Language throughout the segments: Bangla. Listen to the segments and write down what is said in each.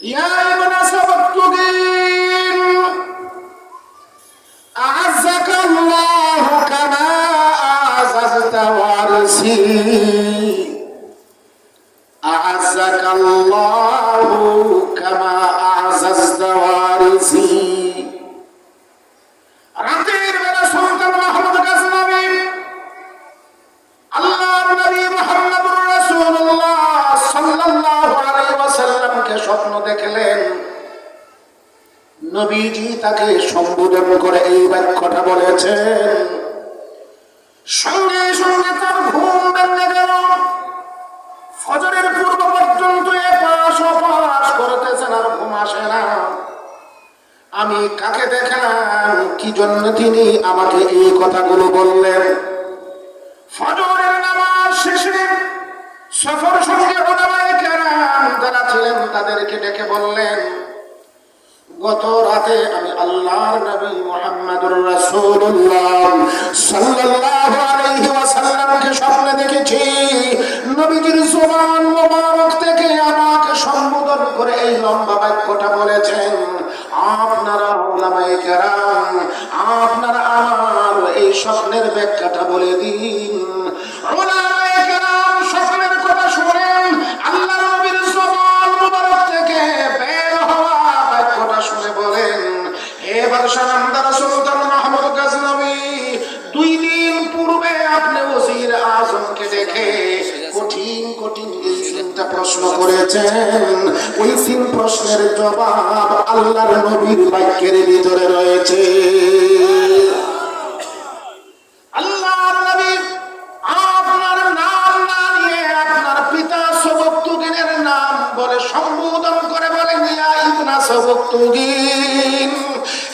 ইয়া ইবনে সাবতুগিন আ'আজ্জাকাল্লাহু কামা আ'আযাজতা ওয়ারসি আ'আজ্জাকাল্লাহু কামা আ'আযাজতা ওয়ারসি। রাতের বেলা সুলতান মাহমুদ গজনবী আল্লাহর নবী মুহাম্মদুর রাসূলুল্লাহ সাল্লাল্লাহু আলাইহি ওয়াসাল্লামকে স্বপ্ন দেখলেন। নবীজি তাকে সম্বোধন করে এই বাক্যটা বলেছেন। সঙ্গে সঙ্গে তার ঘুম ভেঙে গেল। ফজরের পূর্ব পর্যন্ত এপাশ ওপাশ করতেছেন আর ঘুম আসে না। আমি কাকে দেখলাম, কি জন্য তিনি আমাকে এই কথাগুলো বললেন? ফজরের নামাজ শেষে সফর সঙ্গে উলামায়ে কেরাম যারা ছিলেন তাদেরকে ডেকে বললেন, গত রাতে আমি আল্লাহর নবী মুহাম্মদুর রাসূলুল্লাহ সাল্লাল্লাহু আলাইহি ওয়াসাল্লামকে স্বপ্নে দেখেছি। নবীজির জবান মোবারক থেকে আমাকে সম্বোধন করে এই লম্বা বাক্যটা বলেছেন, আপনারা উলামায়ে কেরাম আপনারা আমার এই স্বপ্নের ব্যাখ্যাটা বলে দিন। উলামায়ে কেরাম স্বপ্নের কথা শুনেন, আল্লাহর নবীর জবান মোবারক থেকে বের হওয়া বাক্যটা শুনে বলেন, হে বাদশা নামদার সুলতান মাহমুদ গজনবী, 2 দিন পূর্বে আপনি ওজির আজমকে দেখে কঠিন কঠিন এই 3টা প্রশ্ন করেছেন। ওই 3 প্রশ্নের জবাব আল্লাহর নবীর বাক্যের ভিতরে রয়েছে। আল্লাহর নবী আপনার নাম না নিয়ে আপনার পিতা সবক্তুগিনের নাম বলে সম্বোধন করে বলেন, ইয়া ইবনা সবক্তুগিন,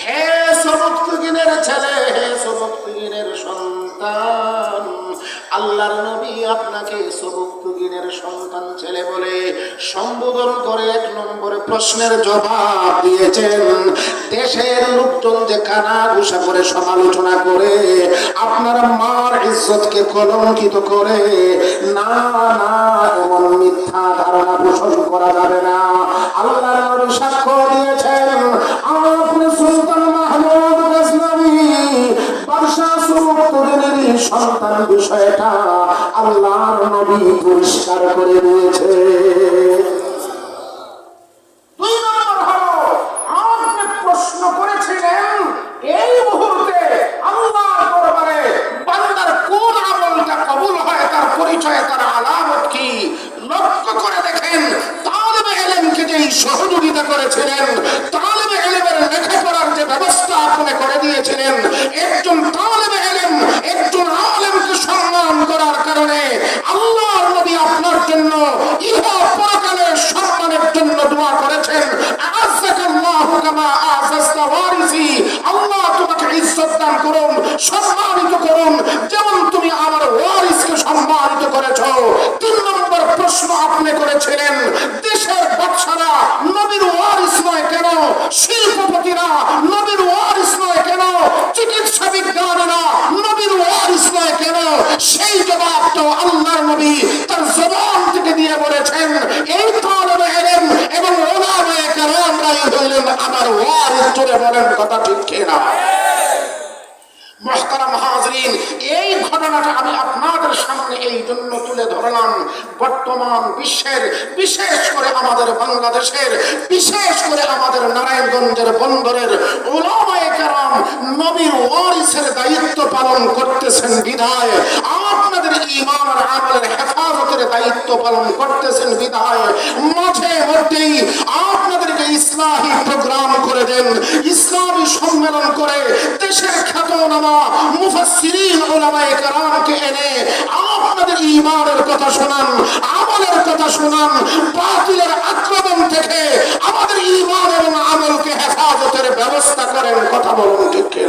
হে সবক্তুগিনের ছেলে, হে সবক্তুগিনের সন্তান। আল্লাহর নবী আপনাকে সবক্তুগিনের সন্তান ছেলে বলে সম্বোধন করে 1 নম্বরে প্রশ্নের জবাব দিয়েছেন। দেশের লোকজন যে কানাঘুষা করে সমালোচনা করে আপনার মার ইজ্জতকে কলঙ্কিত করে, না না, এমন মিথ্যা ধারণা পোষণ করা যাবে না। আল্লাহর নবী সাক্ষ্য দিয়েছেন, আপনি সুলতান মাহমুদ গজনবী বাদশা সবক্তুগিনের সন্তান বিষয়টা আল্লাহর নবী পরিষ্কার করে দিয়েছে। 2 নম্বর হলো, আপনি প্রশ্ন করেছিলেন এই মুহূর্তে আল্লাহর দরবারে বান্দার কোন আমলটা কবুল হয়, তার পরিচয়, তার আলামত কি। লক্ষ্য করে দেখেন, তালেবে ইলমকে যেই সহযোগিতা করেছিলেন, তালেবে ইলমের লেখাপড়ার যে ব্যবস্থা আপনি করে দিয়েছিলেন, একজন তালেবে ইলম একজন আলেমকে সম্মান করার কারণে আল্লাহর নবী আপনার জন্য ইহ পরকালের সম্মানের জন্য দোয়া করেছেন, আ'আজ্জাকাল্লাহু কামা আ'আযাজতা ওয়ারিসি, আল্লাহ তোমাকে ইজ্জত দান করুন, সম্মানিত করুন, যেমন তুমি আমার ওয়ারিসকে সম্মানিত করেছো। 3 নম্বর প্রশ্ন আপনি করেছিলেন, দেশের বাদশারা নবীর ওয়ারিস নয় কেন, শিল্পপতিরা নবীর ওয়ারিস নয় কেন, চিকিৎসা বিজ্ঞানীরা নবীর ওয়ারিস নয় কেন? সেই জবাব তো আল্লাহর নবী তার জবান থেকে দিয়ে বলেছেন, এই তালেবে ইলম এবং উলামায়ে কেরামরাই হলেন আমার ওয়ারিস। জোরে বলেন কথা ঠিক কিনা? মুহতারাম হাজরিন, এই ঘটনাটা আমি আপনাদের সামনে এই জন্য তুলে ধরলাম, বর্তমান বিশ্বের, বিশেষ করে আমাদের বাংলাদেশের, বিশেষ করে আমাদের নারায়ণগঞ্জের বন্দরের উলামায়ে কেরাম নবীর ওয়ারিসের দায়িত্ব পালন করতেছেন বিধায়, আপনাদের ঈমান আর আমলের হেফাজতের দায়িত্ব পালন করতেছেন বিধায় মাঝে মধ্যেই আপনাদেরকে ইসলামী প্রোগ্রাম করে দেন, ইসলামী সম্মেলন করে দেশের খ্যাতনামা মুফাসসিরিন উলামায়ে কেরামকে এনে আপনাদের ঈমানের কথা শোনান, আমলের কথা শোনান, বাতিলের আক্রমণ থেকে আমাদের ঈমান এবং আমলকে হেফাজতের ব্যবস্থা করেন। কথা বলুন ঠিক কিনা?